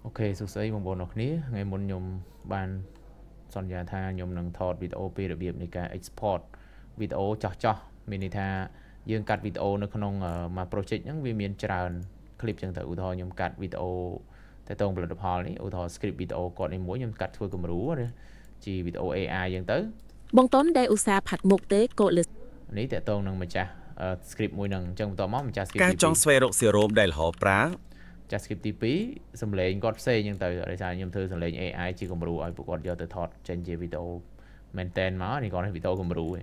Ok, súc sấy bằng bồn nọc ní, ngày muốn nhôm ban son giá tha nhôm nâng thọt video pi đặc biệt này cả export video cho mình này tha dương cắt video nó không mà project những vì miền tràn clip chẳng thử thôi nhôm cắt video tại tông bật đập hò này thôi script video còn em muốn nhôm cắt thôi cũng rú rồi chỉ video AI dân tới បងតនដែលឧស្សាហ៍ផាត់មុខទេកូលឹស នេះតើតងនឹងម្ចាស់ script មួយនឹងអញ្ចឹងបន្តមកម្ចាស់ script ការចង់ស្វែងរកសេរ៉ូមដែលល្អប្រើ ចាស់ script ទី2សំឡេងគាត់ផ្សេងអញ្ចឹងទៅដោយសារខ្ញុំធ្វើសំឡេង AI ជាគំរូឲ្យពួកគាត់យកទៅថតចេញជាវីដេអូមែនតែនមកនេះគាត់វីដេអូគំរូឯង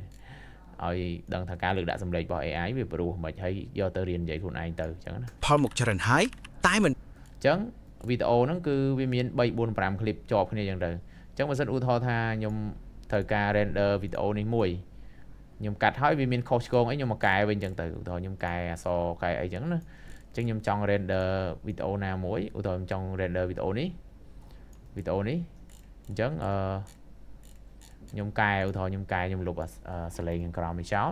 ឲ្យដឹងថាការលើកដាក់សំឡេងរបស់ AI វាព្រោះមិនហើយយកទៅរៀននិយាយខ្លួនឯងទៅអញ្ចឹងណា ផលមុខច្រើនហើយតែមិន អញ្ចឹងវីដេអូហ្នឹងគឺវាមាន3 4 5 clip ជាប់គ្នាអញ្ចឹងទៅអញ្ចឹងបើសិនឧទាហរណ៍ថាខ្ញុំត្រូវការ render វីដេអូនេះមួយខ្ញុំកាត់ហើយវាមានខុសឆ្គងអីខ្ញុំមកកែវិញអញ្ចឹងទៅឧទាហរណ៍ខ្ញុំកែអក្សរកែអីអញ្ចឹងណាអញ្ចឹងខ្ញុំចង់ render វីដេអូណាមួយឧទាហរណ៍ខ្ញុំចង់ render វីដេអូនេះអញ្ចឹងខ្ញុំកែឧទាហរណ៍ខ្ញុំលុបសលេងខាងក្រោមនេះចោល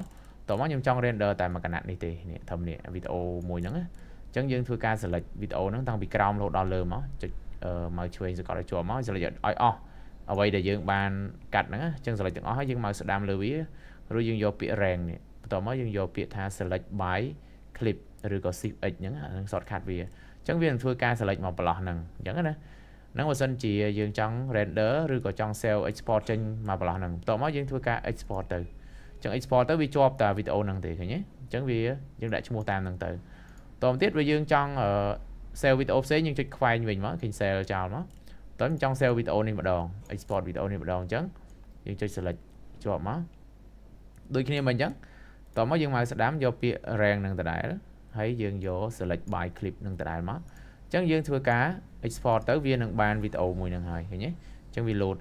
តោះមកខ្ញុំចង់ render តែមួយកណាត់នេះទេនេះធំនេះវីដេអូមួយហ្នឹងណាអញ្ចឹងយើងធ្វើការ select វីដេអូហ្នឹងតាំងពីក្រោមរហូតដល់លើមកចុចមកឆ្វេងសកលឲ្យជាប់មក select ឲ្យអស់អ្វីដែលយើងបានកាត់ហ្នឹងអញ្ចឹង select ទាំងអស់ហើយយើងមកស្ដាំលើវាឬយើងយកពាក្យ rank នេះបន្ទាប់មកយើងយកពាក្យថា select by clip ឬក៏ shift x ហ្នឹងអាហ្នឹង shortcut វាអញ្ចឹងវានឹងធ្វើការ select មកប្រឡោះហ្នឹងអញ្ចឹងណាហ្នឹងបើសិនជាយើងចង់ render ឬក៏ចង់ save export ចេញមកប្រឡោះហ្នឹងបន្ទាប់មកយើងធ្វើការ export ទៅអញ្ចឹង export ទៅវាជាប់តែវីដេអូហ្នឹងទេឃើញទេអញ្ចឹងវាយើងដាក់ឈ្មោះតាមហ្នឹងទៅតទៅទៀតបើយើងចង់ save វីដេអូផ្សេងយើងចុចខ្វែងវិញមកឃើញ save ចោលមកតើខ្ញុំចង់ save វីដេអូនេះម្ដង export វីដេអូនេះម្ដងអញ្ចឹងយើងចុច select ជាប់មកដូចគ្នាមិនអញ្ចឹងតមកយើងមកស្ដាំយកពាក្យ rank នឹងដដែលហើយយើងយក select by clip នឹងដដែលមកអញ្ចឹងយើងធ្វើការ export ទៅវានឹងបានវីដេអូមួយនឹងហើយឃើញទេអញ្ចឹងវា load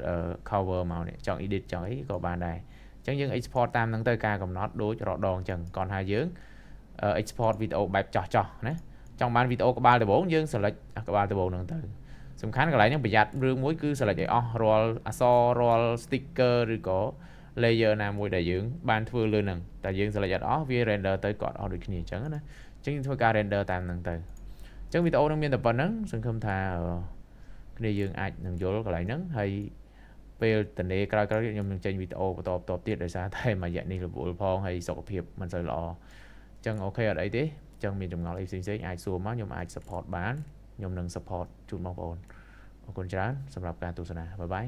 cover មកនេះចង់ edit ចង់អីក៏បានដែរអញ្ចឹងយើង export តាមហ្នឹងទៅការកំណត់ដូចរដងអញ្ចឹងគាត់ថាយើង export វីដេអូបែបចោះណាចង់បានវីដេអូក្បាលដំបូងយើង select ក្បាលដំបូងហ្នឹងទៅសំខាន់កន្លែងហ្នឹងប្រយ័ត្នរឿងមួយគឺ select ឲ្យអស់រាល់អក្សររាល់ sticker ឬក៏ layer ណាមួយដែលយើងបានធ្វើលើហ្នឹងតែយើង select អត់អស់វា render ទៅក៏អត់ដូចគ្នាអញ្ចឹងណាអញ្ចឹងយើងធ្វើការ render តាមហ្នឹងទៅអញ្ចឹងវីដេអូហ្នឹងមានតែប៉ុណ្្នឹងសង្ឃឹមថាគ្នាយើងអាចនឹងយល់កន្លែងហ្នឹងហើយពេលតនេក្រោយៗខ្ញុំនឹងចេញវីដេអូបន្តទៀតដោយសារតែមួយរយៈនេះរវល់ផងហើយសុខភាពមិនសូវល្អអញ្ចឹងអូខេអត់អីទេអញ្ចឹងមានចម្ងល់អីផ្សេងៗអាចសួរមកខ្ញុំអាច support បានខ្ញុំនឹង support ជូនបងប្អូនអរគុណច្រើនសម្រាប់ការទស្សនាបាយបាយ